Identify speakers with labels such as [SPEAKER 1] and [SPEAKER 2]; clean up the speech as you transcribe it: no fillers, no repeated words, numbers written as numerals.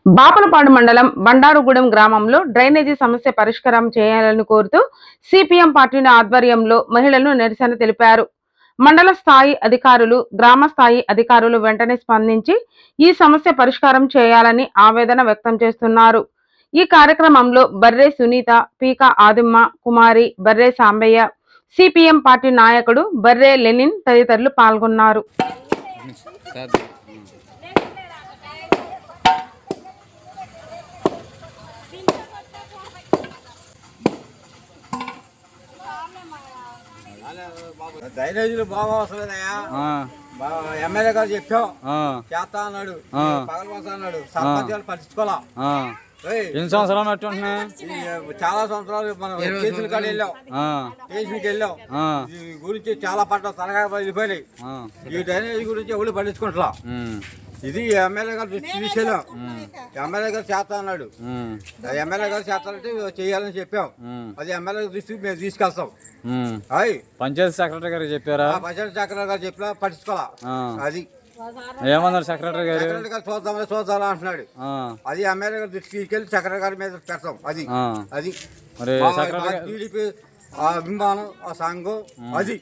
[SPEAKER 1] బాపనపాడు మండలం బండారుగూడెం గ్రామంలో డ్రైనేజీ సమస్య పరిష్కారం చేయాలని కోరుతూ సిపిఎం పార్టీ ఆధ్వర్యంలో మహిళలు నిరసన తెలిపారు. మండల స్థాయి అధికారులు, గ్రామ స్థాయి అధికారులు వెంటనే స్పందించి ఈ సమస్య పరిష్కారం చేయాలని ఆవేదన వ్యక్తం చేస్తున్నారు. ఈ కార్యక్రమంలో బర్రే సునీత, పీకా ఆదిమ్మ, కుమారి, బర్రే సాంబయ్య, సిపిఎం పార్టీ నాయకుడు బర్రే లెనిన్ తదితరులు పాల్గొన్నారు.
[SPEAKER 2] డ్రైనేజీలు బాగా వస్తలేదయ్యా. ఎమ్మెల్యే గారు చెప్పాం చేస్తా అన్నాడు, పగలపోతా అన్నాడు. సర్పంచ్ గారు పట్టించుకోవాలా.
[SPEAKER 3] ఎన్ని సంవత్సరాలు పెట్టుకుంటున్నా?
[SPEAKER 2] చాలా సంవత్సరాలు మనం స్టేషన్ కాడ వెళ్ళాం, స్టేషన్కి వెళ్ళాం. ఈ గురించి చాలా పంట తనగా వెళ్ళిపోయినాయి. ఈ డ్రైనేజీ గురించి ఎవరు పట్టించుకుంటా. ఇది ఎమ్మెల్యే గారు తీసుకెళ్ళాం. ఎమ్మెల్యే గారు చేస్తా అన్నాడు. ఎమ్మెల్యే గారు చేస్తానంటే చేయాలని చెప్పాం. అది ఎమ్మెల్యే దృష్టికి మేము తీసుకెళ్తాం.
[SPEAKER 3] పంచాయతీ సెక్రటరీ గారు చెప్పారా?
[SPEAKER 2] పంచాయతీ సెక్రటరీ గారు చెప్పినా పట్టించుకోవాలా. అది
[SPEAKER 3] ఏమన్నారు సెక్రటరీ గారు?
[SPEAKER 2] చూద్దాం అంటున్నాడు. అది ఎమ్మెల్యే గారు దృష్టికి తీసుకెళ్ళి సెక్రటరీ గారి మీద పెడతాం. అది అది
[SPEAKER 3] మరి
[SPEAKER 2] టీడీపీ ఆ అభిమానం, ఆ సంఘం అది.